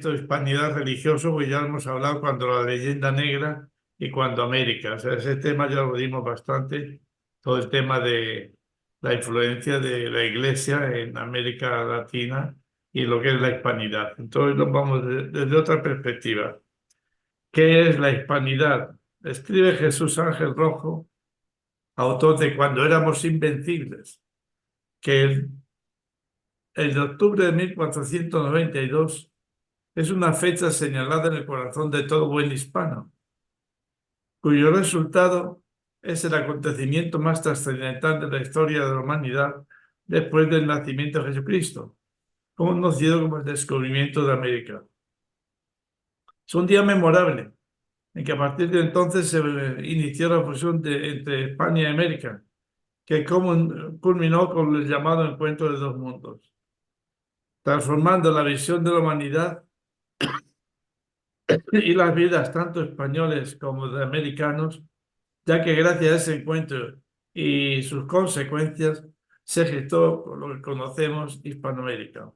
esto de hispanidad religioso, pues ya hemos hablado cuando la leyenda negra y cuando América. O sea, ese tema ya lo dimos bastante, todo el tema de la influencia de la Iglesia en América Latina y lo que es la hispanidad. Entonces nos vamos desde otra perspectiva. ¿Qué es la hispanidad? Escribe Jesús Ángel Rojo, autor de Cuando éramos invencibles, que el de octubre de 1492 es una fecha señalada en el corazón de todo buen hispano, cuyo resultado es el acontecimiento más trascendental de la historia de la humanidad después del nacimiento de Jesucristo, conocido como el descubrimiento de América. Es un día memorable en que a partir de entonces se inició la fusión entre España y América, que culminó con el llamado Encuentro de dos mundos, transformando la visión de la humanidad y las vidas tanto españoles como de americanos, ya que gracias a ese encuentro y sus consecuencias se gestó lo que conocemos Hispanoamérica.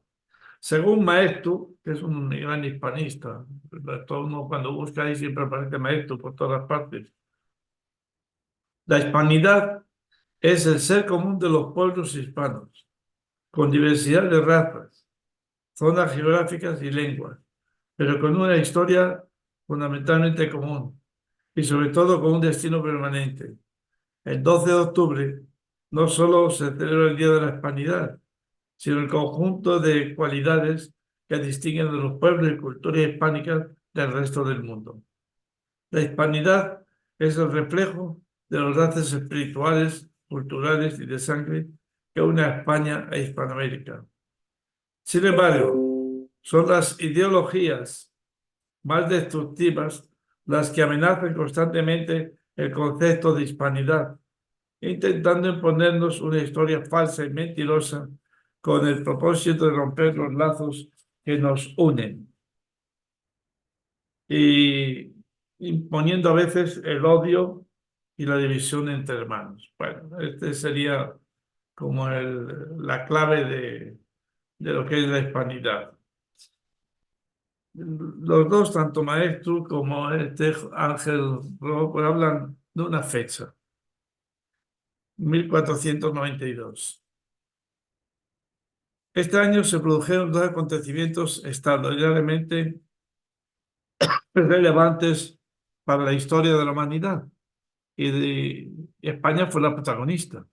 Según Maeztu, que es un gran hispanista, todo uno cuando busca ahí siempre aparece Maeztu por todas partes, la hispanidad es el ser común de los pueblos hispanos, con diversidad de razas, zonas geográficas y lenguas, pero con una historia fundamentalmente común y sobre todo con un destino permanente. El 12 de octubre no solo se celebra el Día de la Hispanidad, sino el conjunto de cualidades que distinguen a los pueblos y culturas hispánicas del resto del mundo. La hispanidad es el reflejo de los lazos espirituales, culturales y de sangre que une a España e Hispanoamérica. Sin embargo, son las ideologías más destructivas las que amenazan constantemente el concepto de hispanidad, intentando imponernos una historia falsa y mentirosa con el propósito de romper los lazos que nos unen y imponiendo a veces el odio y la división entre hermanos. Bueno, este sería como la clave de lo que es la hispanidad. Los dos, tanto Maestro como este Ángel Rojo, pues hablan de una fecha, 1492. Este año se produjeron dos acontecimientos extraordinariamente relevantes para la historia de la humanidad y España fue la protagonista.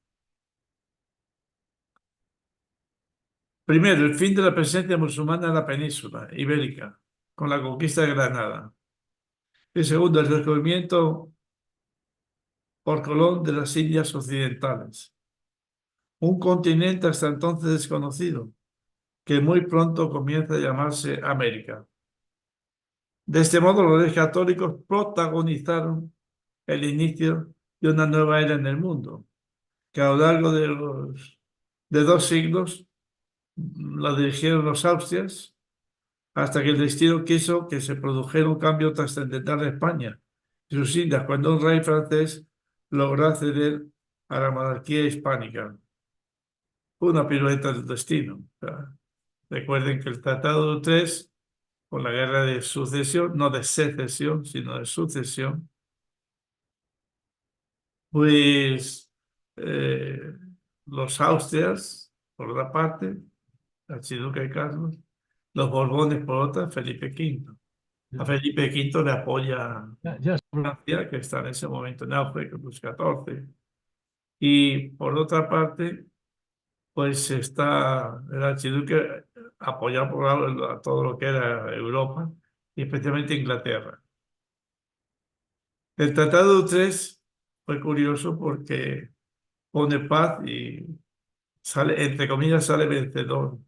Primero, el fin de la presencia musulmana en la península ibérica, con la conquista de Granada. Y segundo, el descubrimiento por Colón de las Indias Occidentales, un continente hasta entonces desconocido, que muy pronto comienza a llamarse América. De este modo, los reyes católicos protagonizaron el inicio de una nueva era en el mundo, que a lo largo de 2 siglos la dirigieron los Austrias, hasta que el destino quiso que se produjera un cambio trascendental en España y sus islas, cuando un rey francés logró acceder a la monarquía hispánica. Una pirueta del destino. O sea, recuerden que el Tratado de Utrecht, con la guerra de sucesión, no de secesión, sino de sucesión, pues eh, los Austrias, por una parte, archiduque de Carlos, los Borbones por otra, Felipe V. A Felipe V le apoya Francia, que está en ese momento en auge, con los 14. Y por otra parte, pues está el archiduque apoyado por a todo lo que era Europa, y especialmente Inglaterra. El Tratado de Utrecht fue curioso porque pone paz y sale, entre comillas, sale vencedor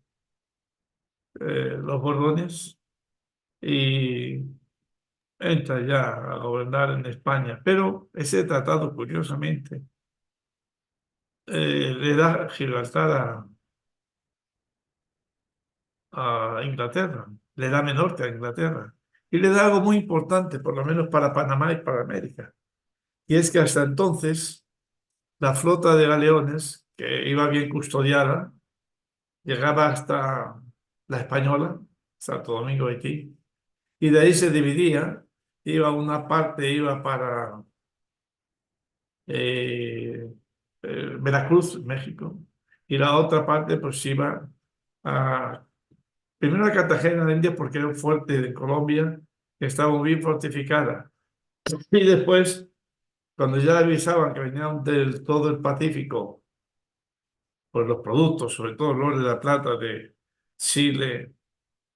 los Borbones y entra ya a gobernar en España. Pero ese tratado, curiosamente, le da Gibraltar a Inglaterra, le da Menorca a Inglaterra y le da algo muy importante, por lo menos para Panamá y para América. Y es que hasta entonces la flota de galeones, que iba bien custodiada, llegaba hasta la Española, Santo Domingo, Haití, y de ahí se dividía, iba una parte, iba para eh, Veracruz, México, y la otra parte pues iba a, primero a Cartagena de Indias porque era un fuerte de Colombia que estaba muy bien fortificada, y después, cuando ya avisaban que venían del todo el Pacífico, pues los productos, sobre todo el oro de la plata de Chile,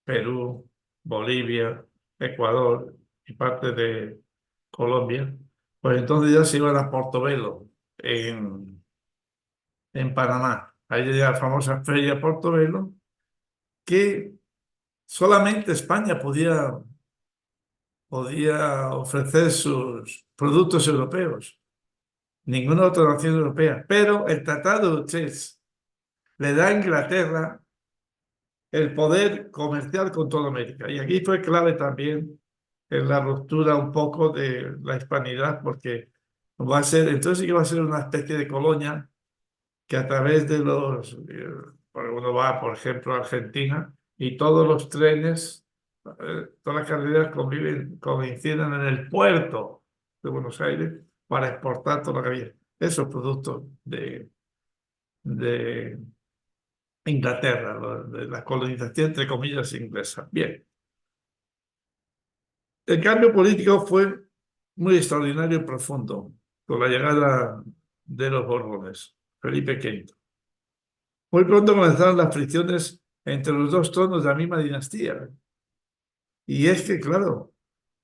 Perú, Bolivia, Ecuador y parte de Colombia, pues entonces ya se iban a Portobelo, en Panamá. Ahí llega la famosa Feria Portobelo, que solamente España podía ofrecer sus productos europeos, ninguna otra nación europea. Pero el Tratado de Utrecht le da a Inglaterra el poder comercial con toda América. Y aquí fue clave también en la ruptura un poco de la hispanidad, porque va a ser, entonces sí que va a ser una especie de colonia que a través de uno va, por ejemplo, a Argentina y todos los trenes, todas las carreteras coinciden en el puerto de Buenos Aires para exportar todo lo que había. Esos productos de Inglaterra, de la colonización, entre comillas, inglesa. Bien, el cambio político fue muy extraordinario y profundo con la llegada de los Borbones, Felipe V. Muy pronto comenzaron las fricciones entre los dos tronos de la misma dinastía. Y es que, claro,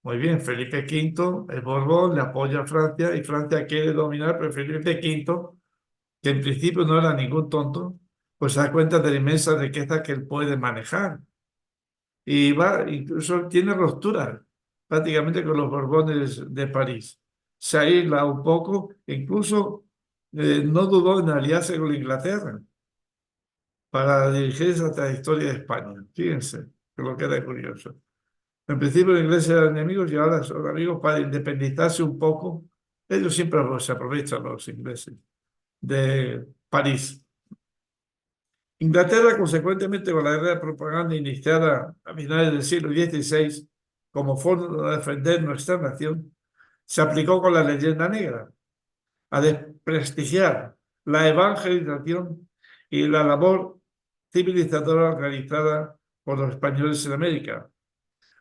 muy bien, Felipe V, el Borbón, le apoya a Francia y Francia quiere dominar, pero Felipe V, que en principio no era ningún tonto, pues se da cuenta de la inmensa riqueza que él puede manejar. Y va, incluso tiene ruptura prácticamente con los Borbones de París. Se aísla un poco, incluso no dudó en aliarse con Inglaterra para dirigir esa trayectoria de España. Fíjense, que lo que era curioso. En principio los ingleses eran enemigos y ahora son amigos para independizarse un poco. Ellos siempre se aprovechan, los ingleses, de París. Inglaterra, consecuentemente, con la guerra de propaganda iniciada a finales del siglo XVI, como forma de defender nuestra nación, se aplicó con la leyenda negra a desprestigiar la evangelización y la labor civilizadora realizada por los españoles en América,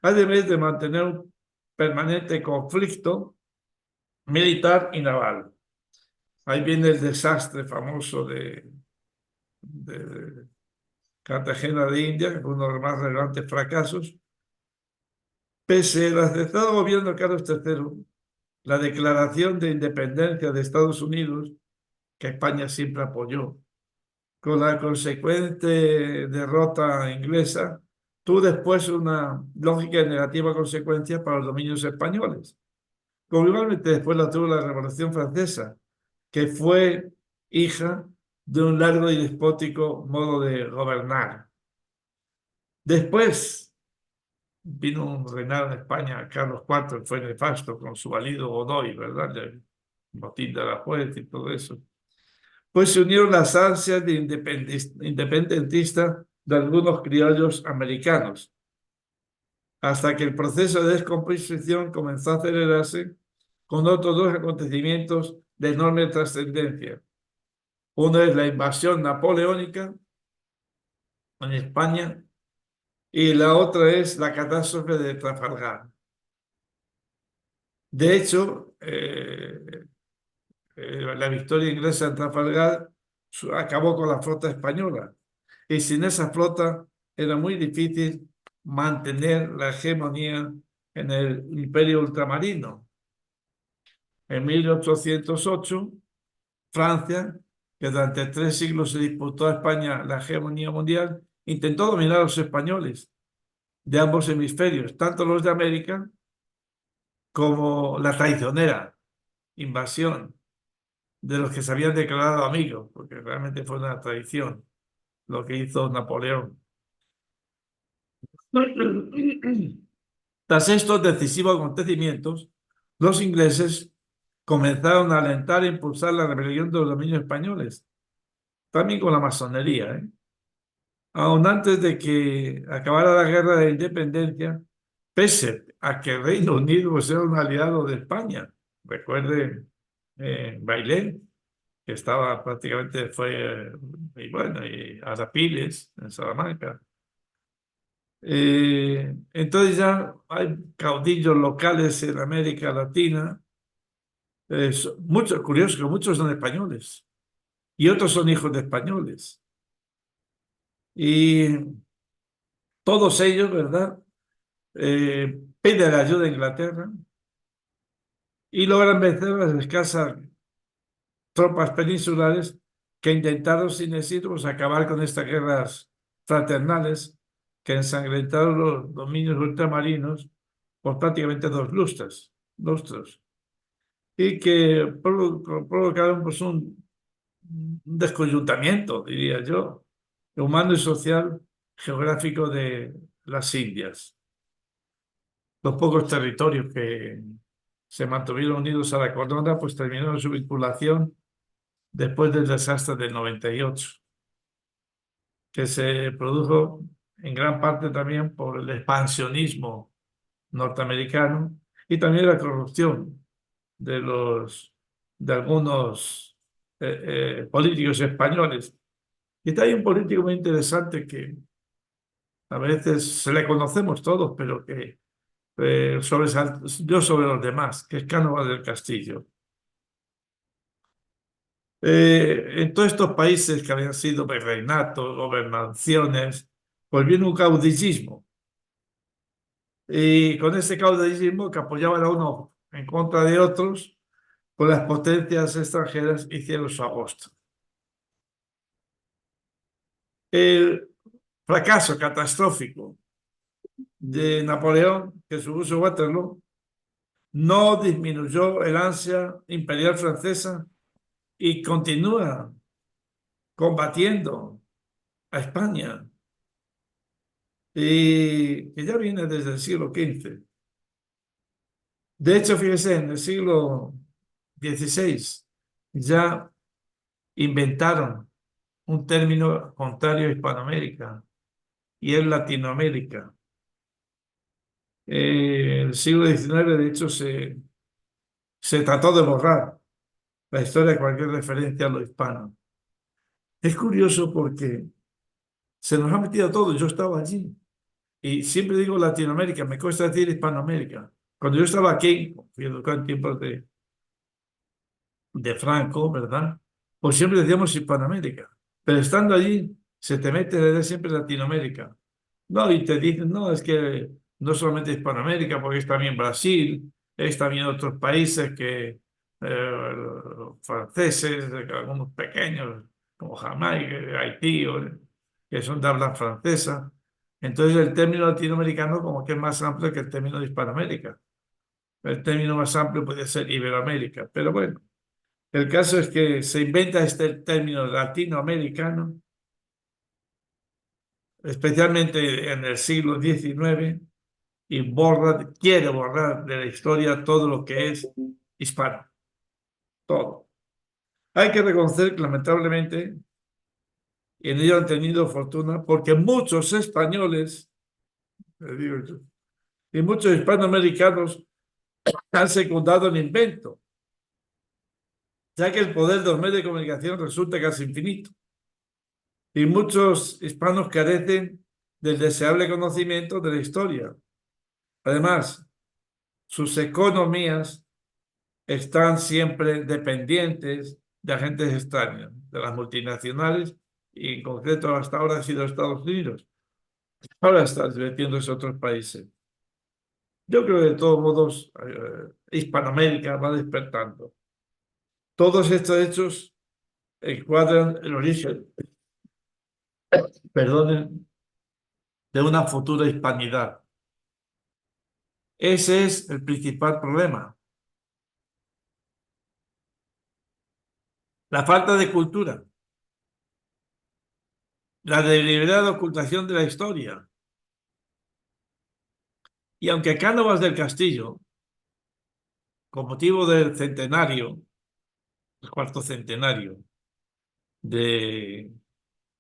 además de mantener un permanente conflicto militar y naval. Ahí viene el desastre famoso de Cartagena de India, que fue uno de los más relevantes fracasos. Pese al acertado gobierno de Carlos III, la declaración de independencia de Estados Unidos, que España siempre apoyó, con la consecuente derrota inglesa, tuvo después una lógica y negativa consecuencia para los dominios españoles. Como igualmente después la tuvo la Revolución Francesa, que fue hija de un largo y despótico modo de gobernar. Después vino un reinado en España, Carlos IV, fue nefasto con su valido Godoy, ¿verdad? El motín de la Fuente y todo eso. Pues se unieron las ansias de independentista de algunos criollos americanos, hasta que el proceso de descomposición comenzó a acelerarse con otros dos acontecimientos de enorme trascendencia. Uno es la invasión napoleónica en España y la otra es la catástrofe de Trafalgar. De hecho, la victoria inglesa en Trafalgar acabó con la flota española y sin esa flota era muy difícil mantener la hegemonía en el imperio ultramarino. En 1808, Francia, que durante 3 siglos se disputó a España la hegemonía mundial, intentó dominar a los españoles de ambos hemisferios, tanto los de América como la traicionera invasión de los que se habían declarado amigos, porque realmente fue una traición lo que hizo Napoleón. Tras estos decisivos acontecimientos, los ingleses comenzaron a alentar e impulsar la rebelión de los dominios españoles, también con la masonería, aun antes de que acabara la guerra de independencia, pese a que el Reino Unido pues, era un aliado de España. Recuerde Bailén, que estaba prácticamente, y bueno, y Arapiles en Salamanca. Entonces ya hay caudillos locales en América Latina, muchos, curiosos, que muchos son españoles y otros son hijos de españoles. Y todos ellos, ¿verdad? Piden ayuda a Inglaterra y logran vencer a las escasas tropas peninsulares que intentaron sin éxito pues, acabar con estas guerras fraternales que ensangrentaron los dominios ultramarinos por prácticamente lustros, y que provocaron pues, un descoyuntamiento, diría yo, humano y social geográfico de las Indias. Los pocos territorios que se mantuvieron unidos a la corona, pues terminaron su vinculación después del desastre del 98, que se produjo en gran parte también por el expansionismo norteamericano y también la corrupción de de algunos políticos españoles. Y está ahí un político muy interesante que a veces se le conocemos todos, pero que yo sobre los demás, que es Cánovas del Castillo. En todos estos países que habían sido virreinatos, gobernaciones, pues viene un caudillismo. Y con ese caudillismo que apoyaban a uno en contra de otros, pues las potencias extranjeras hicieron su agosto. El fracaso catastrófico de Napoleón, que supuso Waterloo, no disminuyó el ansia imperial francesa y continúa combatiendo a España, y que ya viene desde el siglo XV. De hecho, fíjese, en el siglo XVI ya inventaron un término contrario a Hispanoamérica y es Latinoamérica. El siglo XIX, de hecho, se trató de borrar la historia de cualquier referencia a lo hispano. Es curioso porque se nos ha metido todo. Yo estaba allí y siempre digo Latinoamérica, me cuesta decir Hispanoamérica. Cuando yo estaba aquí, fui educado en tiempos de Franco, ¿verdad? Pues siempre decíamos Hispanoamérica. Pero estando allí, se te mete desde siempre Latinoamérica. No, y te dicen, no, es que no solamente Hispanoamérica, porque es también Brasil, es también otros países franceses, algunos pequeños, como Jamaica, Haití, que son de habla francesa. Entonces el término latinoamericano como que es más amplio que el término de Hispanoamérica. El término más amplio puede ser Iberoamérica, pero bueno. El caso es que se inventa este término latinoamericano, especialmente en el siglo XIX, y quiere borrar de la historia todo lo que es hispano, todo. Hay que reconocer que lamentablemente en ello han tenido fortuna porque muchos españoles, le digo yo, y muchos hispanoamericanos han secundado el invento, ya que el poder de los medios de comunicación resulta casi infinito. Y muchos hispanos carecen del deseable conocimiento de la historia. Además, sus economías están siempre dependientes de agentes extraños, de las multinacionales, y en concreto hasta ahora ha sido Estados Unidos. Ahora está metiéndose a otros países. Yo creo que de todos modos Hispanoamérica va despertando. Todos estos hechos encuadran el origen, perdonen, de una futura hispanidad. Ese es el principal problema. La falta de cultura, la deliberada ocultación de la historia. Y aunque Cánovas del Castillo, con motivo del centenario, el cuarto centenario de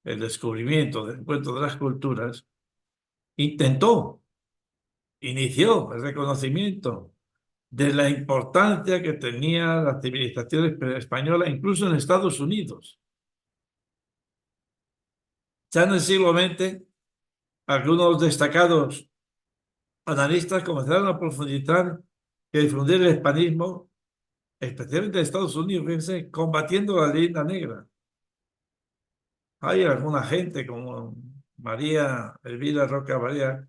el descubrimiento del encuentro de las culturas, inició el reconocimiento de la importancia que tenía la civilización española, incluso en Estados Unidos. Ya en el siglo XX, algunos destacados analistas comenzaron a profundizar y difundir el hispanismo, especialmente en Estados Unidos, fíjense, combatiendo la leyenda negra. Hay alguna gente como María Elvira Roca María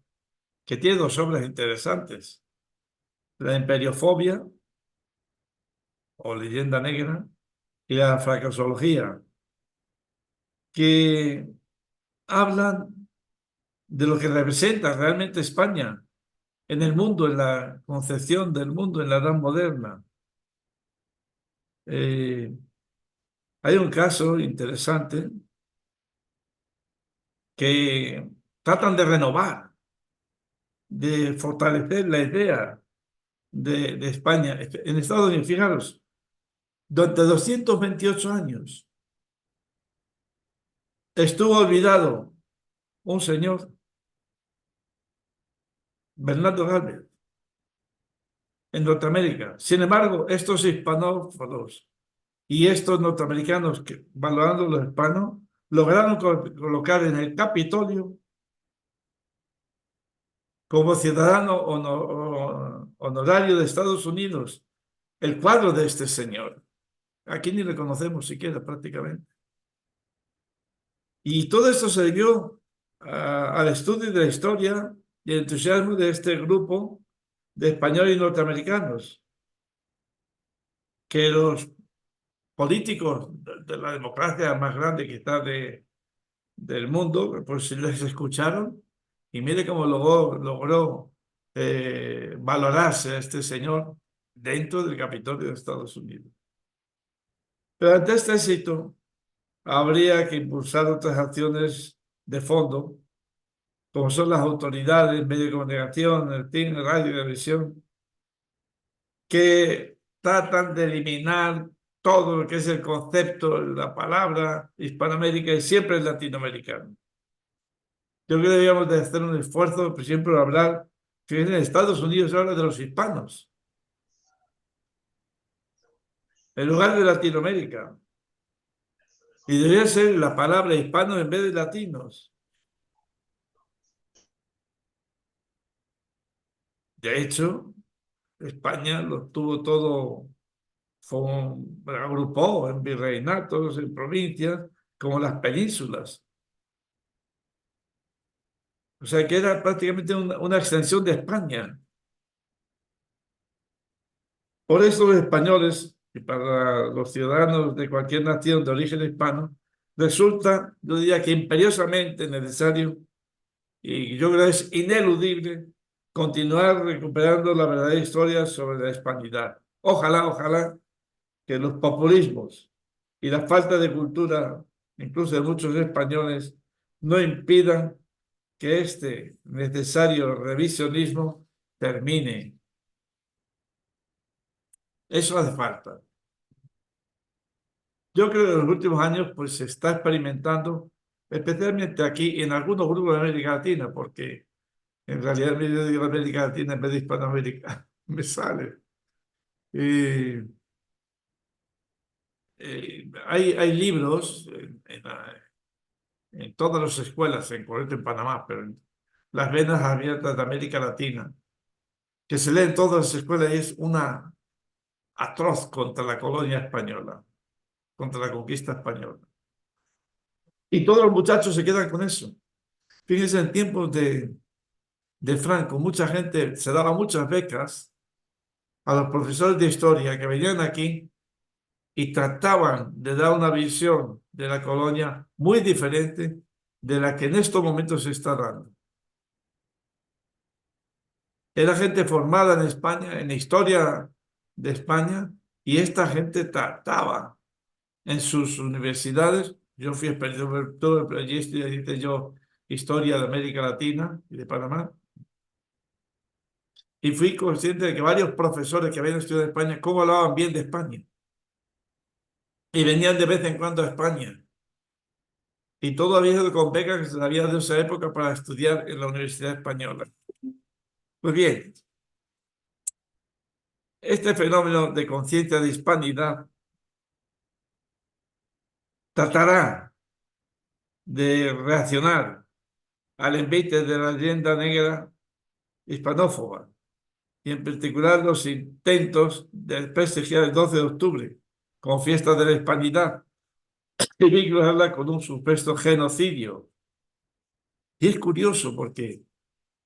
que tiene dos obras interesantes: La imperiofobia o leyenda negra y la fracasología, que hablan de lo que representa realmente España en el mundo, en la concepción del mundo, en la edad moderna. Eh, Hay un caso interesante que tratan de renovar, de fortalecer la idea de España. En Estados Unidos, fijaros, durante 228 años estuvo olvidado un señor, Bernardo Gálvez, en Norteamérica. Sin embargo, estos hispanófonos y estos norteamericanos que, valorando los hispanos, lograron colocar en el Capitolio como ciudadano honorario de Estados Unidos el cuadro de este señor. Aquí ni le conocemos siquiera prácticamente. Y todo esto se debió al estudio de la historia y el entusiasmo de este grupo de españoles y norteamericanos, que los políticos de la democracia más grande quizás del mundo, pues les escucharon y mire cómo logró valorarse a este señor dentro del Capitolio de Estados Unidos. Pero ante este éxito, habría que impulsar otras acciones de fondo, como son las autoridades, medios de comunicación, el cine, radio y televisión, que tratan de eliminar todo lo que es el concepto, la palabra Hispanoamérica y siempre es latinoamericano. Yo creo que deberíamos de hacer un esfuerzo, por ejemplo, hablar, que en Estados Unidos se habla de los hispanos, en lugar de Latinoamérica. Y debería ser la palabra hispano en vez de latinos. De hecho, España lo tuvo todo, agrupó en virreinatos, en provincias, como las penínsulas. O sea que era prácticamente una extensión de España. Por eso los españoles, y para los ciudadanos de cualquier nación de origen hispano, resulta, yo diría que imperiosamente necesario, y yo creo que es ineludible, continuar recuperando la verdadera historia sobre la hispanidad. Ojalá, ojalá que los populismos y la falta de cultura, incluso de muchos españoles, no impidan que este necesario revisionismo termine. Eso hace falta. Yo creo que en los últimos años pues se está experimentando, especialmente aquí en algunos grupos de América Latina, porque en realidad me digo América Latina en vez de Hispanoamérica, me sale. Eh, hay libros en todas las escuelas, en concreto en Panamá, pero en las venas abiertas de América Latina, que se leen en todas las escuelas y es una atroz contra la colonia española, contra la conquista española. Y todos los muchachos se quedan con eso. Fíjense, en tiempos de Franco, mucha gente se daba muchas becas a los profesores de historia que venían aquí y trataban de dar una visión de la colonia muy diferente de la que en estos momentos se está dando. Era gente formada en España, en la historia de España, y esta gente trataba en sus universidades. Yo fui experto, pero allí hice yo historia de América Latina y de Panamá. Y fui consciente de que varios profesores que habían estudiado en España, cómo hablaban bien de España. Y venían de vez en cuando a España. y todo había sido con becas que se había dado en esa época para estudiar en la Universidad Española. Pues bien, este fenómeno de conciencia de hispanidad tratará de reaccionar al envite de la leyenda negra hispanófoba y en particular los intentos de prestigiar el 12 de octubre como fiesta de la hispanidad y vincularla con un supuesto genocidio. Y es curioso porque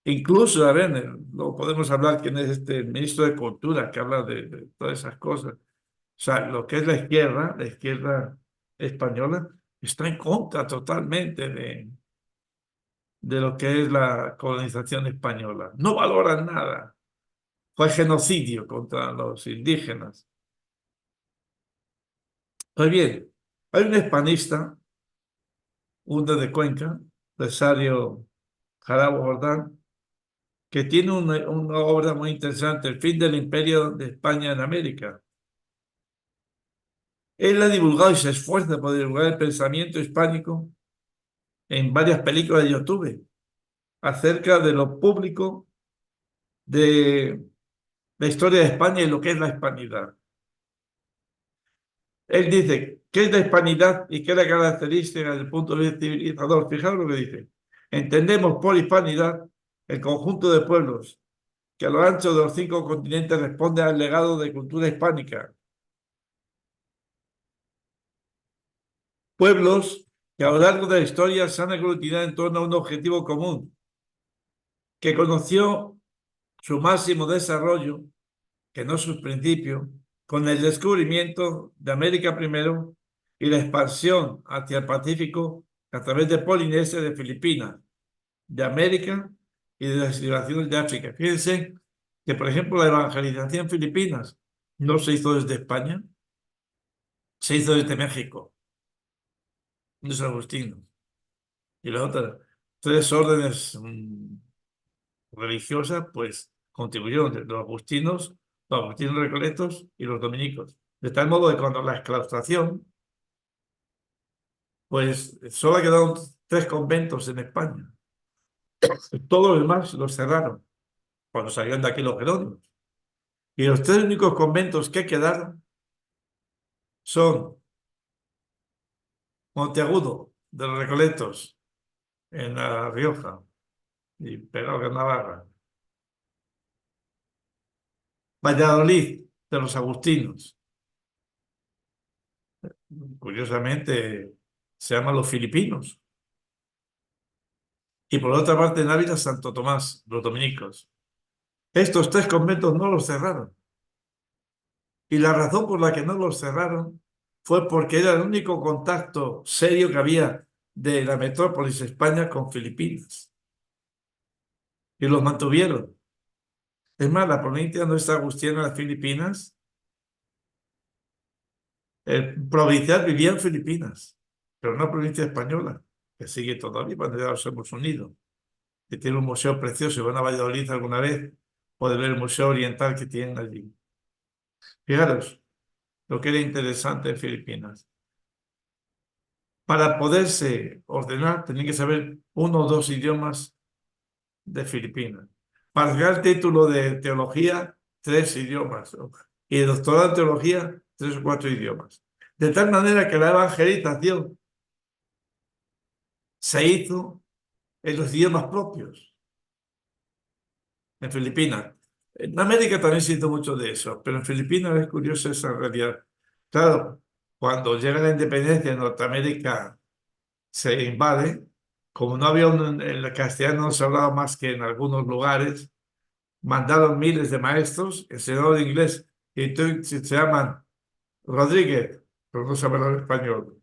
incluso, a ver, no podemos hablar quién es este ministro de Cultura que habla de todas esas cosas. O sea, lo que es la izquierda española, está en contra totalmente de lo que es la colonización española. No valoran nada. Fue genocidio contra los indígenas. Pues bien, hay un hispanista, uno de Cuenca, Rosario Jarabo Jordán, que tiene una obra muy interesante, El fin del imperio de España en América. Él ha divulgado y se esfuerza por divulgar el pensamiento hispánico en varias películas de YouTube acerca de lo público de la historia de España y lo que es la hispanidad. Él dice, ¿qué es la hispanidad y qué es la característica desde el punto de vista civilizador? Fijaros lo que dice. Entendemos por hispanidad el conjunto de pueblos que a lo ancho de los 5 continentes responde al legado de cultura hispánica. Pueblos que a lo largo de la historia se han aglutinado en torno a un objetivo común, que conoció su máximo desarrollo, que no sus principios, con el descubrimiento de América primero y la expansión hacia el Pacífico a través de Polinesia, de Filipinas, de América y de las civilizaciones de África. Fíjense que, por ejemplo, la evangelización en Filipinas no se hizo desde España, se hizo desde México, los agustinos. Y las otras 3 órdenes religiosas, pues contribuyeron, los agustinos recoletos y los dominicos. De tal modo que cuando la exclaustración, pues solo quedaron 3 conventos en España. Todos los demás los cerraron cuando salieron de aquí los jerónimos. Y los 3 únicos conventos que quedaron son Monteagudo de los Recoletos en La Rioja y pegado en Navarra, Valladolid de los Agustinos, curiosamente se llaman los filipinos, y por otra parte en Ávila Santo Tomás, los dominicos. Estos 3 conventos no los cerraron, y la razón por la que no los cerraron fue porque era el único contacto serio que había de la metrópolis España con Filipinas, y los mantuvieron. Es más, la provincia donde está Agustín en las Filipinas, el provincial vivía en Filipinas, pero no provincia española, que sigue todavía cuando ya nos hemos unido, que tiene un museo precioso. Si van a Valladolid alguna vez, pueden ver el museo oriental que tienen allí. Fijaros lo que era interesante en Filipinas. Para poderse ordenar, tenían que saber 1 o 2 idiomas de Filipinas. Para sacar el título de teología, 3 idiomas. Y de doctorado en teología, 3 o 4 idiomas. De tal manera que la evangelización se hizo en los idiomas propios, en Filipinas. En América también se hizo mucho de eso, pero en Filipinas es curioso esa realidad. Claro, cuando llega la independencia en Norteamérica se invade, como no había el castellano no se hablaba más que en algunos lugares, mandaron miles de maestros, enseñadores de inglés, y entonces se llaman Rodríguez, pero no saben hablar español.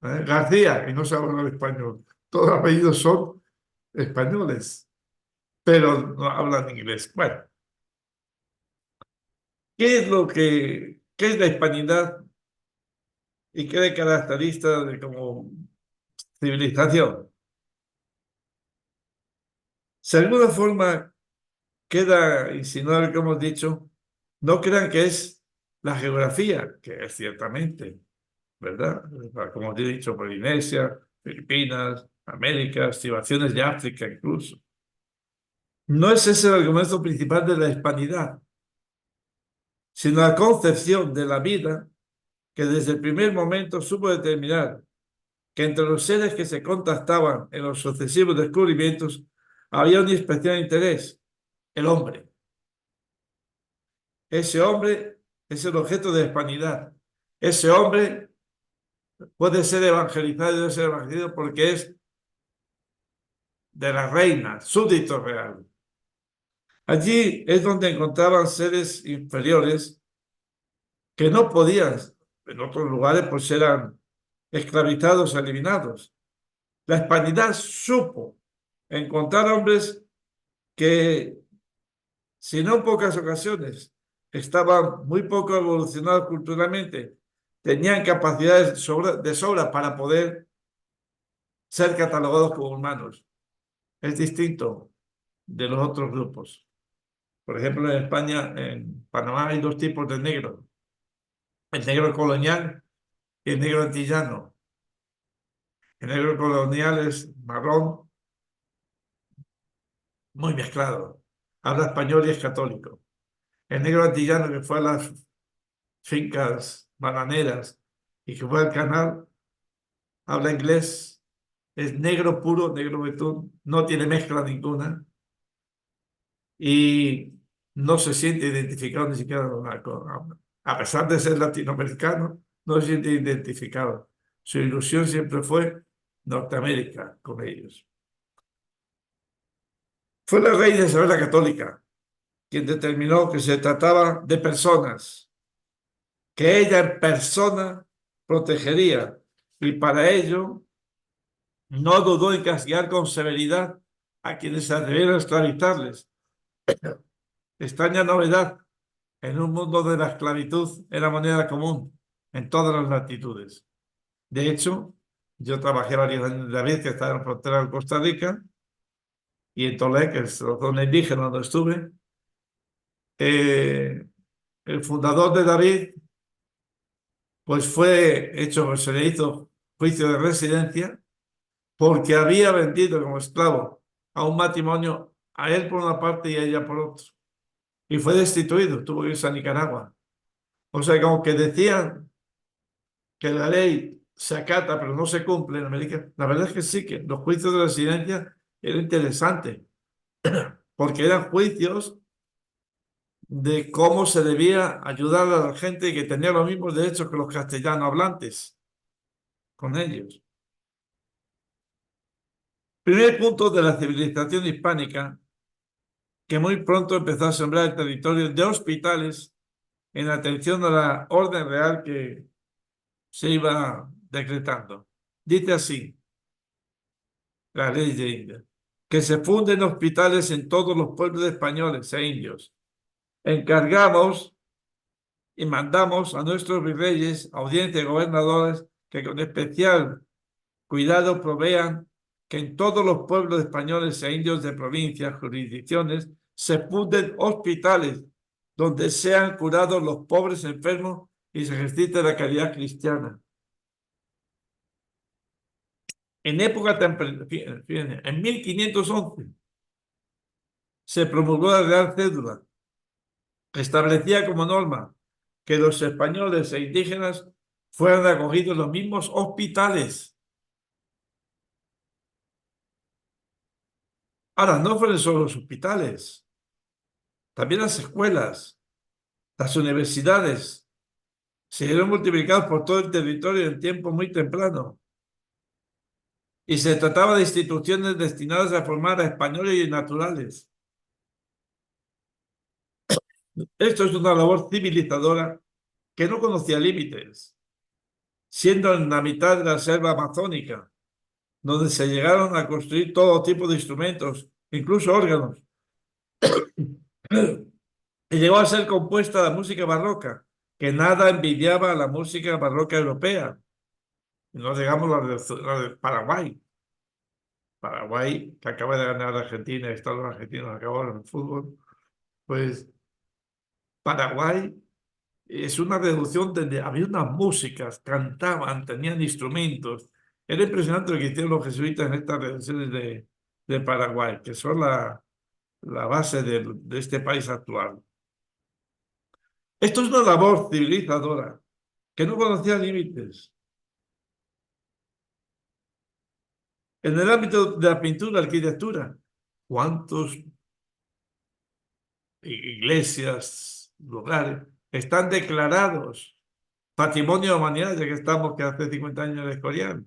García, y no saben hablar español. Todos los apellidos son españoles, pero no hablan inglés. Bueno, qué es la hispanidad y qué le caracteriza de como civilización? Si de alguna forma queda insinuado lo que hemos dicho, no crean que es la geografía, que es ciertamente, ¿verdad? Como te he dicho, Polinesia, Filipinas, América, estribaciones de África incluso. No es ese el argumento principal de la hispanidad, sino la concepción de la vida que desde el primer momento supo determinar que entre los seres que se contactaban en los sucesivos descubrimientos había un especial interés, el hombre. Ese hombre es el objeto de hispanidad. Ese hombre puede ser evangelizado y debe ser evangelizado porque es de la reina, súbdito real. Allí es donde encontraban seres inferiores que no podían, en otros lugares pues eran esclavizados, eliminados. La hispanidad supo encontrar hombres que, si no en pocas ocasiones, estaban muy poco evolucionados culturalmente, tenían capacidades de sobra para poder ser catalogados como humanos. Es distinto de los otros grupos. Por ejemplo, en España, en Panamá hay dos tipos de negro. El negro colonial y el negro antillano. El negro colonial es marrón, muy mezclado. Habla español y es católico. El negro antillano que fue a las fincas bananeras y que fue al canal, habla inglés, es negro puro, negro betún, no tiene mezcla ninguna y no se siente identificado ni siquiera con a pesar de ser latinoamericano, no se siente identificado. Su ilusión siempre fue Norteamérica con ellos. Fue la reina Isabel la Católica quien determinó que se trataba de personas, que ella en persona protegería y para ello no dudó en castigar con severidad a quienes se atrevieron a esclavizarles. Extraña novedad, en un mundo de la esclavitud era moneda común en todas las latitudes. De hecho, yo trabajé varios años en David, que está en la frontera con Costa Rica, y en Tolé, que es la zona indígena donde estuve. El fundador de David, pues fue hecho, se le hizo juicio de residencia porque había vendido como esclavo a un matrimonio, a él por una parte y a ella por otra. Y fue destituido, tuvo que irse a Nicaragua. O sea, como que decían que la ley se acata pero no se cumple en América. La verdad es que sí, que los juicios de residencia eran interesantes, porque eran juicios de cómo se debía ayudar a la gente que tenía los mismos derechos que los castellanos hablantes con ellos. Primer punto de la civilización hispánica, que muy pronto empezó a sembrar el territorio de hospitales en atención a la orden real que se iba decretando. Dice así la ley de India, que se funden hospitales en todos los pueblos españoles e indios. Encargamos y mandamos a nuestros virreyes, audiencias y gobernadores que con especial cuidado provean que en todos los pueblos españoles e indios de provincias, jurisdicciones, se funden hospitales donde sean curados los pobres enfermos y se ejercite la caridad cristiana. En época temprana, en 1511, se promulgó la Real Cédula, que establecía como norma que los españoles e indígenas fueran acogidos en los mismos hospitales. Ahora, no fueron solo los hospitales, también las escuelas, las universidades, se vieron multiplicados por todo el territorio en tiempo muy temprano. Y se trataba de instituciones destinadas a formar a españoles y naturales. Esto es una labor civilizadora que no conocía límites, siendo en la mitad de la selva amazónica, donde se llegaron a construir todo tipo de instrumentos, incluso órganos. Y llegó a ser compuesta la música barroca, que nada envidiaba a la música barroca europea. No digamos la de Paraguay. Paraguay, que acaba de ganar a Argentina, Estados argentinos acabaron en el fútbol, pues Paraguay es una reducción donde había unas músicas, cantaban, tenían instrumentos. Era impresionante lo que hicieron los jesuitas en estas reducciones de Paraguay, que son la base de este país actual. Esto es una labor civilizadora que no conocía límites. En el ámbito de la pintura, arquitectura, ¿cuántos iglesias, lugares están declarados Patrimonio de la Humanidad, ya que estamos que hace 50 años en el Escorial?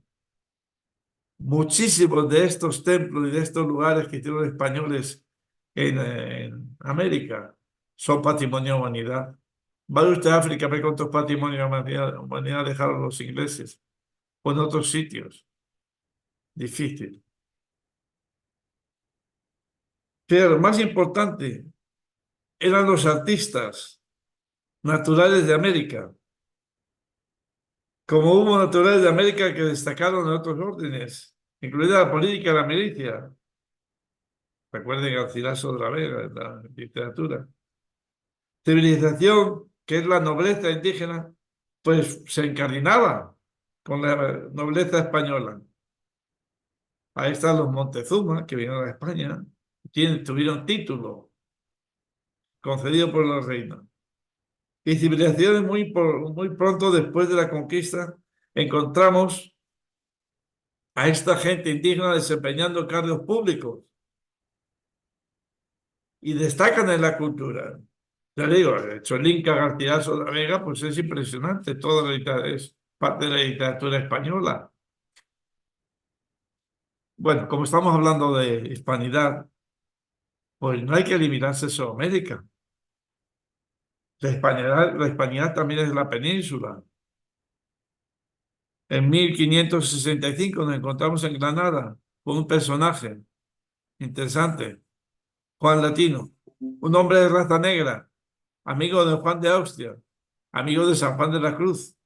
Muchísimos de estos templos y de estos lugares que hicieron los españoles en América son patrimonio de la humanidad. Vaya usted a África, ve cuántos patrimonios de la humanidad dejaron los ingleses o en otros sitios. Difícil. Pero lo más importante eran los artistas naturales de América. Como hubo naturales de América que destacaron en otros órdenes, incluida la política y la milicia. Recuerden Garcilaso de la Vega en la literatura. Civilización, que es la nobleza indígena, pues se encardinaba con la nobleza española. Ahí están los Montezuma, que vinieron a España, tuvieron título concedido por los reinos. Y civilizaciones muy pronto después de la conquista, encontramos a esta gente indígena desempeñando cargos públicos y destacan en la cultura. Ya digo, el hecho el Inca Garcilaso de la Vega, pues es impresionante, es parte de la literatura española. Bueno, como estamos hablando de hispanidad, pues no hay que eliminarse Sudamérica. La hispanidad también es la península. En 1565 nos encontramos en Granada con un personaje interesante, Juan Latino, un hombre de raza negra, amigo de Juan de Austria, amigo de San Juan de la Cruz.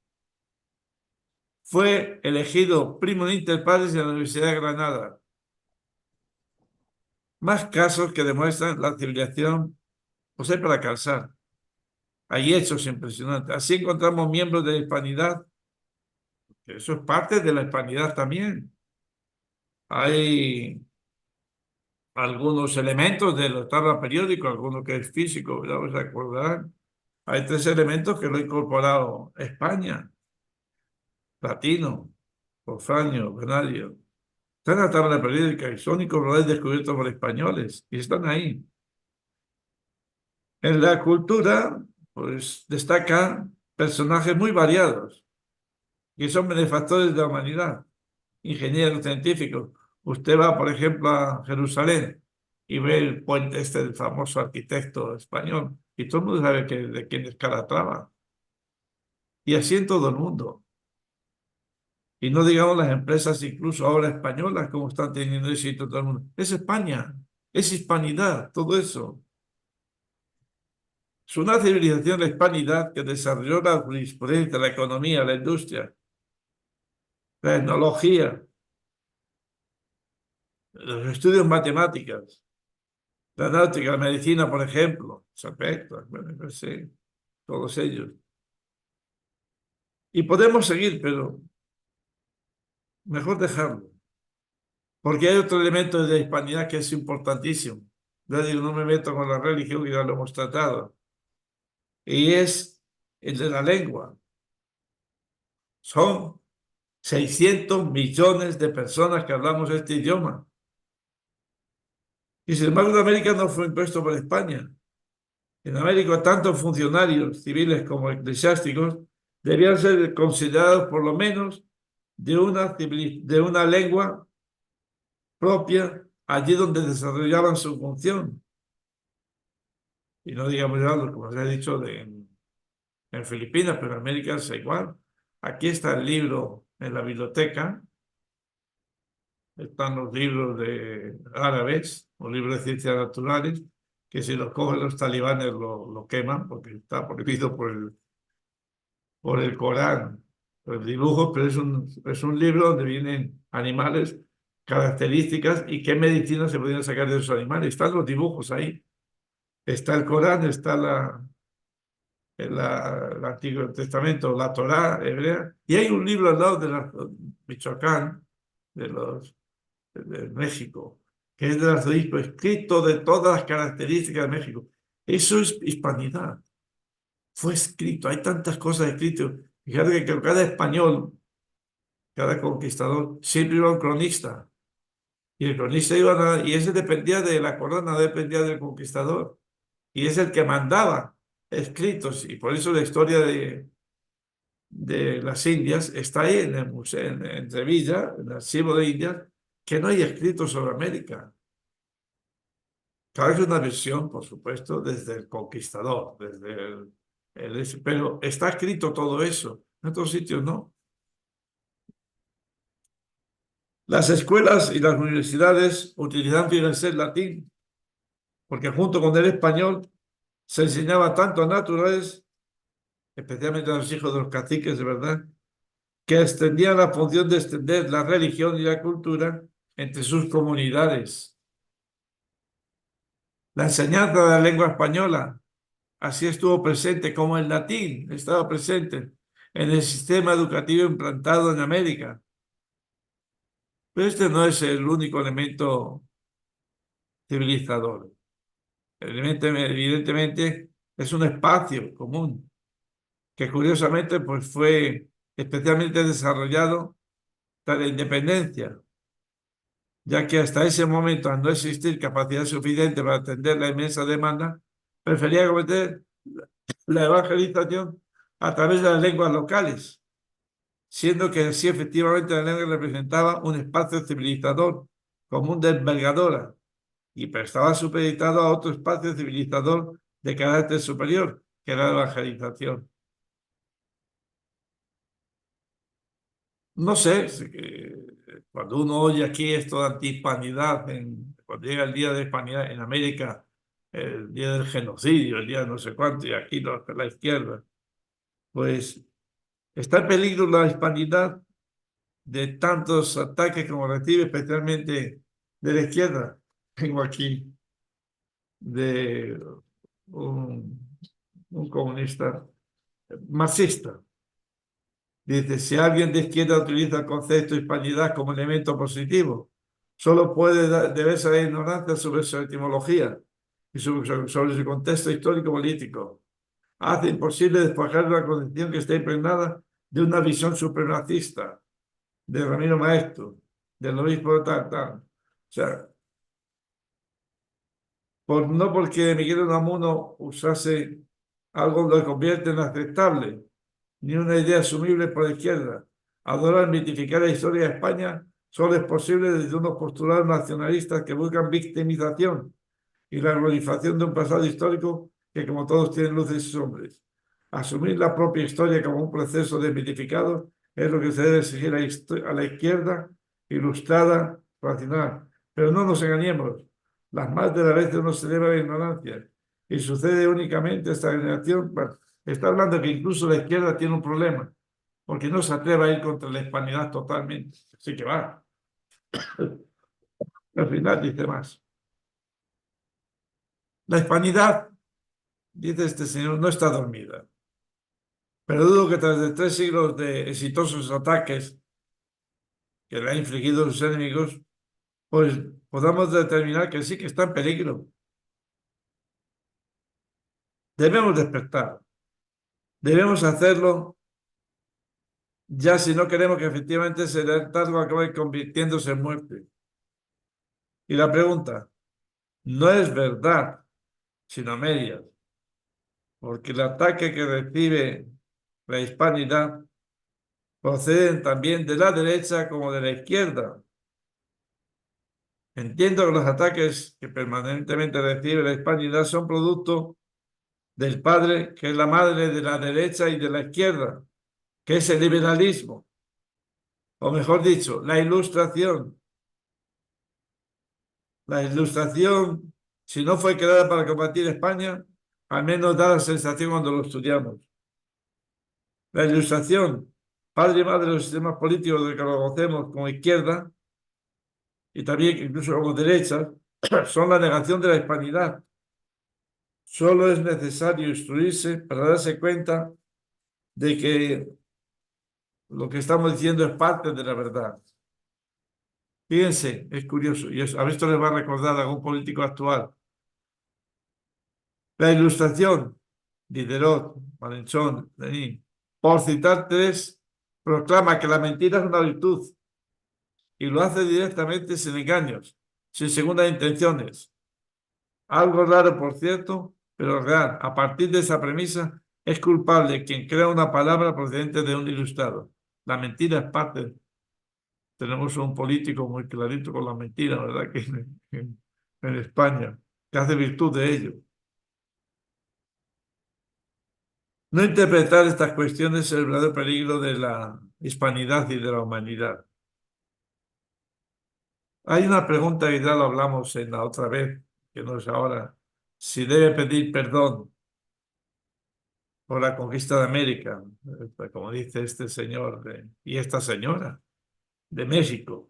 Fue elegido primo inter pares en la Universidad de Granada. Más casos que demuestran la civilización, pues hay para calzar. Hay hechos impresionantes. Así encontramos miembros de la hispanidad. Eso es parte de la hispanidad también. Hay algunos elementos de la tabla periódica, algunos que es físico, ya os acordarán. Hay 3 elementos que lo ha incorporado España: latino, forfranio, venario. Están en la tabla periódica y son incorporados descubiertos por españoles y están ahí. En la cultura, pues destacan personajes muy variados que son benefactores de la humanidad, ingenieros científicos. Usted va, por ejemplo, a Jerusalén y ve el puente este del famoso arquitecto español y todo el mundo sabe de quién es Calatrava. Y así en todo el mundo. Y no digamos las empresas, incluso ahora españolas, como están teniendo éxito todo el mundo. Es España, es hispanidad, todo eso. Es una civilización, la hispanidad, que desarrolló la jurisprudencia, la economía, la industria, la tecnología, los estudios matemáticas, la náutica, la medicina, por ejemplo, aspectos, bueno, pues sí, todos ellos. Y podemos seguir, pero mejor dejarlo, porque hay otro elemento de la hispanidad que es importantísimo. Ya digo, no me meto con la religión, que ya lo hemos tratado, y es el de la lengua. Son 600 millones de personas que hablamos este idioma. Y sin embargo, en América no fue impuesto por España. En América, tanto funcionarios civiles como eclesiásticos debían ser considerados por lo menos de una lengua propia allí donde desarrollaban su función. Y no digamos ya, como se ha dicho, en Filipinas, pero en América es igual. Aquí está el libro en la biblioteca. Están los libros de árabes, los libros de ciencias naturales, que si los cogen los talibanes lo queman porque está prohibido por el Corán, por el dibujo, pero es un libro donde vienen animales, características y qué medicina se podrían sacar de esos animales. Están los dibujos ahí. Está el Corán, está el Antiguo Testamento, la Torá hebrea, y hay un libro al lado de Michoacán, de de México, que es del arzobispo, escrito de todas las características de México. Eso es hispanidad. Fue escrito, hay tantas cosas escritas. Fíjate que cada español, cada conquistador, siempre iba un cronista. Y el cronista y ese dependía de la corona, dependía del conquistador. Y es el que mandaba escritos. Y por eso la historia de las Indias está ahí en el museo, en Sevilla, en el Archivo de Indias, que no hay escritos sobre América. Claro que es una visión, por supuesto, desde el conquistador, desde pero está escrito todo eso. En otros sitios no. Las escuelas y las universidades utilizan, fíjense, el latín, porque junto con el español se enseñaba tanto a naturales, especialmente a los hijos de los caciques, de verdad, que extendían la función de extender la religión y la cultura entre sus comunidades. La enseñanza de la lengua española así estuvo presente como el latín estaba presente en el sistema educativo implantado en América. Pero este no es el único elemento civilizador. Evidentemente es un espacio común que curiosamente pues fue especialmente desarrollado tras la independencia, ya que hasta ese momento, al no existir capacidad suficiente para atender la inmensa demanda, prefería cometer la evangelización a través de las lenguas locales, siendo que así efectivamente la lengua representaba un espacio civilizador común de envergadura y estaba supeditado a otro espacio civilizador de carácter superior, que era la evangelización. No sé, cuando uno oye aquí esto de antihispanidad, cuando llega el día de hispanidad en América, el día del genocidio, el día de no sé cuánto, y aquí la izquierda, pues está en peligro la hispanidad de tantos ataques como recibe, especialmente de la izquierda. Tengo aquí de un, un comunista marxista. Dice, si alguien de izquierda utiliza el concepto de hispanidad como elemento positivo, solo puede deberse a la ignorancia sobre su etimología y sobre su contexto histórico-político. Hace imposible despojar una concepción que está impregnada de una visión supremacista, de Ramiro Maestro, del obispo tal, tal. O sea, no porque Miguel Unamuno usase algo lo convierte en aceptable, ni una idea asumible por la izquierda. Adorar mitificar la historia de España solo es posible desde unos postulados nacionalistas que buscan victimización y la glorificación de un pasado histórico que, como todos, tienen luces y sombras. Asumir la propia historia como un proceso desmitificado es lo que se debe exigir a la izquierda ilustrada, racional. Pero no nos engañemos, las más de las veces uno se debe a la ignorancia y sucede únicamente esta generación. Bueno, está hablando que incluso la izquierda tiene un problema, porque no se atreve a ir contra la hispanidad totalmente. Así que va. Al final dice más. La hispanidad, dice este señor, no está dormida. Pero dudo que tras de 3 siglos de exitosos ataques que le han infligido sus enemigos, pues podamos determinar que sí que está en peligro. Debemos despertar. Debemos hacerlo ya si no queremos que efectivamente ese letargo acabe convirtiéndose en muerte. Y la pregunta, no es verdad, sino medias, porque el ataque que recibe la hispanidad proceden también de la derecha como de la izquierda. Entiendo que los ataques que permanentemente recibe la hispanidad son producto del padre, que es la madre de la derecha y de la izquierda, que es el liberalismo, o mejor dicho, la ilustración. La ilustración, si no fue creada para combatir España, al menos da la sensación cuando lo estudiamos. La ilustración, padre y madre de los sistemas políticos de que lo conocemos como izquierda y también incluso como derecha, son la negación de la hispanidad. Solo es necesario instruirse para darse cuenta de que lo que estamos diciendo es parte de la verdad. Fíjense, es curioso, y a esto les va a recordar a algún político actual. La Ilustración, Diderot, Malenchón, Lenin, por citar tres, proclama que la mentira es una virtud y lo hace directamente sin engaños, sin segundas intenciones. Algo raro, por cierto, pero real. A partir de esa premisa, es culpable quien crea una palabra procedente de un ilustrado. La mentira es parte. Tenemos un político muy clarito con la mentira, ¿verdad? Que en España, que hace virtud de ello. No interpretar estas cuestiones es el verdadero peligro de la hispanidad y de la humanidad. Hay una pregunta que ya lo hablamos en la otra vez, que no es ahora, si debe pedir perdón por la conquista de América, como dice este señor y esta señora de México.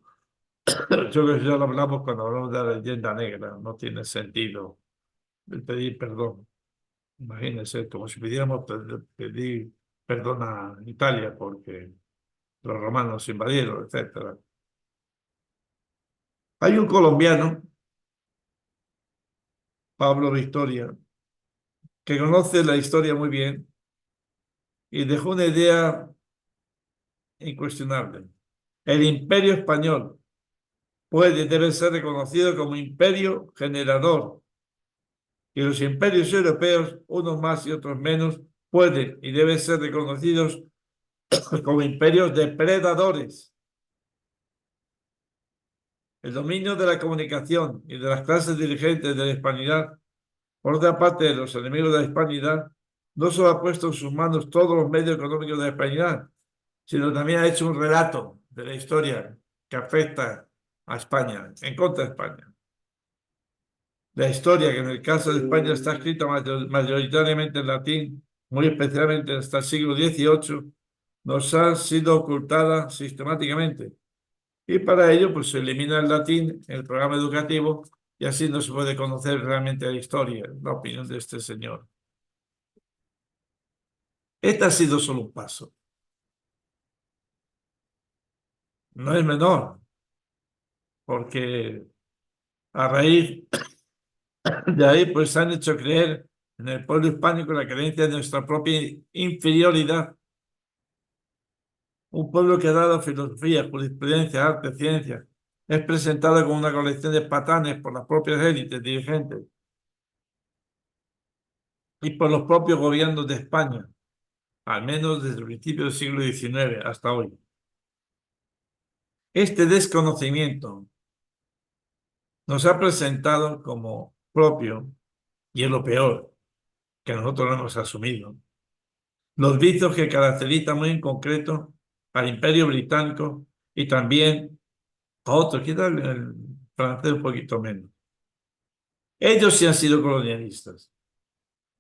Yo creo que ya lo hablamos cuando hablamos de la leyenda negra, no tiene sentido el pedir perdón. Imagínense, como si pidiéramos pedir perdón a Italia porque los romanos invadieron, etcétera. Hay un colombiano, Pablo Victoria, que conoce la historia muy bien y dejó una idea incuestionable. El imperio español puede y debe ser reconocido como imperio generador y los imperios europeos, unos más y otros menos, pueden y deben ser reconocidos como imperios depredadores. El dominio de la comunicación y de las clases dirigentes de la hispanidad, por otra parte de los enemigos de la hispanidad, no solo ha puesto en sus manos todos los medios económicos de la hispanidad, sino también ha hecho un relato de la historia que afecta a España, en contra de España. La historia, que en el caso de España está escrita mayoritariamente en latín, muy especialmente hasta el siglo XVIII, nos ha sido ocultada sistemáticamente. Y para ello, pues se elimina el latín en el programa educativo y así no se puede conocer realmente la historia, la opinión de este señor. Este ha sido solo un paso. No es menor, porque a raíz de ahí, pues han hecho creer en el pueblo hispánico la creencia de nuestra propia inferioridad. Un pueblo que ha dado filosofía, jurisprudencia, arte, ciencia, es presentado como una colección de patanes por las propias élites dirigentes y por los propios gobiernos de España, al menos desde el principio del siglo XIX hasta hoy. Este desconocimiento nos ha presentado como propio, y es lo peor, que nosotros lo hemos asumido, los vicios que caracterizan muy en concreto al Imperio Británico y también a otros, quizás el francés un poquito menos. Ellos sí han sido colonialistas.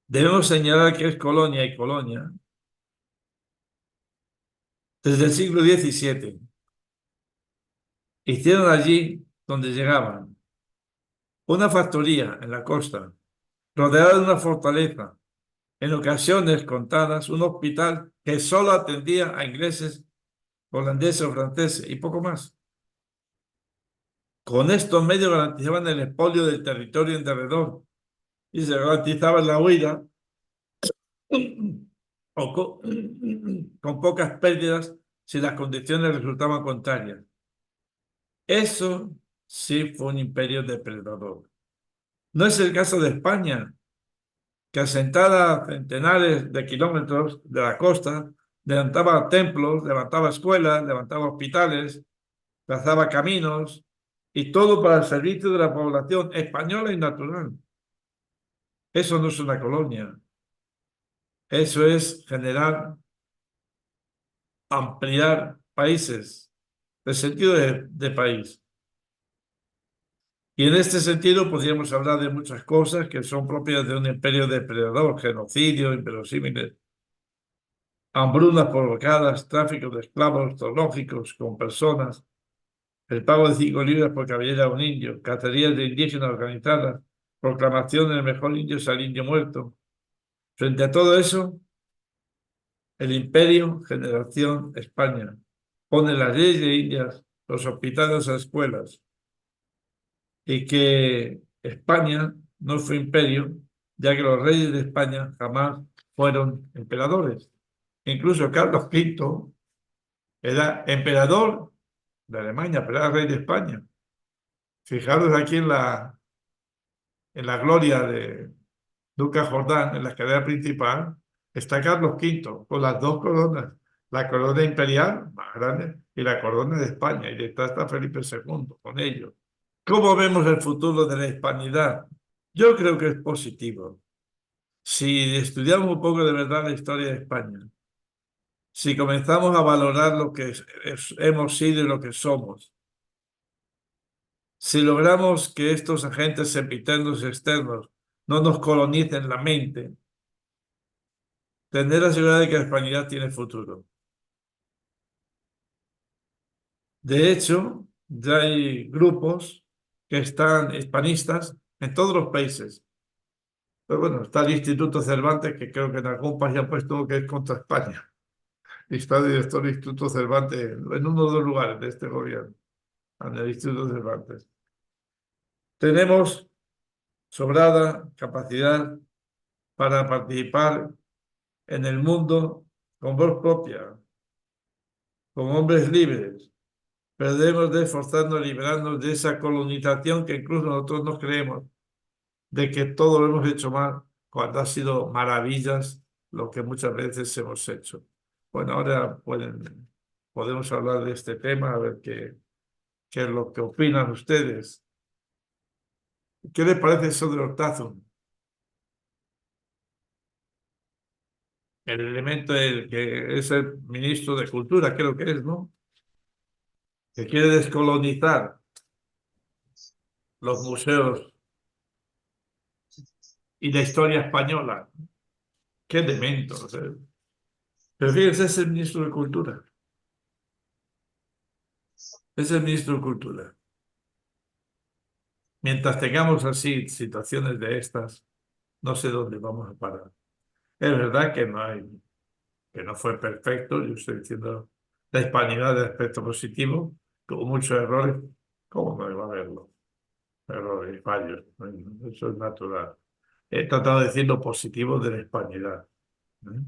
Debemos señalar que es colonia y colonia desde el siglo XVII. Hicieron allí donde llegaban una factoría en la costa, rodeada de una fortaleza, en ocasiones contadas, un hospital que solo atendía a ingleses, holandeses o franceses y poco más. Con estos medios garantizaban el expolio del territorio en derredor y se garantizaba la huida o con pocas pérdidas si las condiciones resultaban contrarias. Eso sí fue un imperio depredador. No es el caso de España, que asentada a centenares de kilómetros de la costa, levantaba templos, levantaba escuelas, levantaba hospitales, trazaba caminos, y todo para el servicio de la población española y natural. Eso no es una colonia. Eso es generar, ampliar países, el sentido de país. Y en este sentido podríamos hablar de muchas cosas que son propias de un imperio depredador, genocidios inverosímiles, hambrunas provocadas, tráfico de esclavos zoológicos con personas, el pago de 5 libras por cabellera a un indio, cacerías de indígenas organizadas, proclamación del mejor indio es al indio muerto. Frente a todo eso, el imperio, generación, España, pone las leyes de Indias, los hospitales, las escuelas, y que España no fue imperio, ya que los reyes de España jamás fueron emperadores. Incluso Carlos V era emperador de Alemania, pero era rey de España. Fijaros aquí en la gloria de Duca Jordán, en la escalera principal, está Carlos V con las dos coronas, la corona imperial más grande y la corona de España, y detrás está Felipe II con ellos. ¿Cómo vemos el futuro de la hispanidad? Yo creo que es positivo. Si estudiamos un poco de verdad la historia de España, si comenzamos a valorar lo que hemos sido y lo que somos, si logramos que estos agentes sempiternos y externos no nos colonicen la mente, tener la seguridad de que la hispanidad tiene futuro. De hecho, ya hay grupos que están hispanistas en todos los países. Pero bueno, está el Instituto Cervantes, que creo que en algún país ha puesto que es contra España. Y está el director del Instituto Cervantes en uno de los lugares de este gobierno, en el Instituto Cervantes. Tenemos sobrada capacidad para participar en el mundo con voz propia, como hombres libres, pero debemos de esforzarnos liberarnos de esa colonización que incluso nosotros nos creemos, de que todo lo hemos hecho mal, cuando ha sido maravillas lo que muchas veces hemos hecho. Bueno, ahora podemos hablar de este tema, a ver qué es lo que opinan ustedes. ¿Qué les parece eso de Hortazun? El elemento que es el ministro de Cultura, creo que es, ¿no? Que quiere descolonizar los museos y la historia española. Qué demento. O sea. Pero fíjense, es el ministro de Cultura. Es el ministro de Cultura. Mientras tengamos así situaciones de estas, no sé dónde vamos a parar. Es verdad que no fue perfecto, yo estoy diciendo la hispanidad de aspecto positivo, tuvo muchos errores, ¿cómo no iba a haberlo? Errores y fallos, eso es natural. He tratado de decir lo positivo de la hispanidad, ¿eh?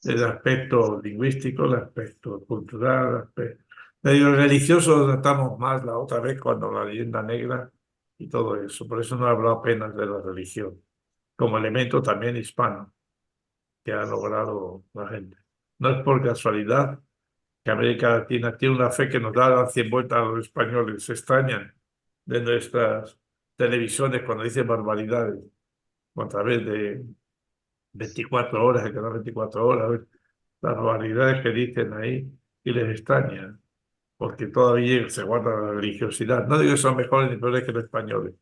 El aspecto lingüístico, el aspecto cultural, el aspecto... Medio religioso lo tratamos más la otra vez cuando la leyenda negra y todo eso. Por eso no he hablado apenas de la religión, como elemento también hispano que ha logrado la gente. No es por casualidad que América Latina tiene una fe que nos da 100 vueltas a los españoles. Se extrañan de nuestras televisiones cuando dicen barbaridades, a través de 24 horas, el canal 24 horas, las barbaridades que dicen ahí, y les extraña, porque todavía se guarda la religiosidad. No digo que son mejores ni peores que los españoles,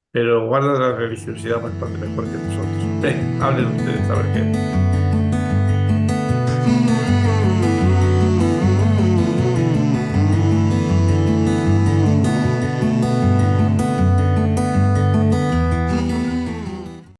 pero guardan la religiosidad bastante mejor que nosotros. Ven, hablen ustedes, a ver qué.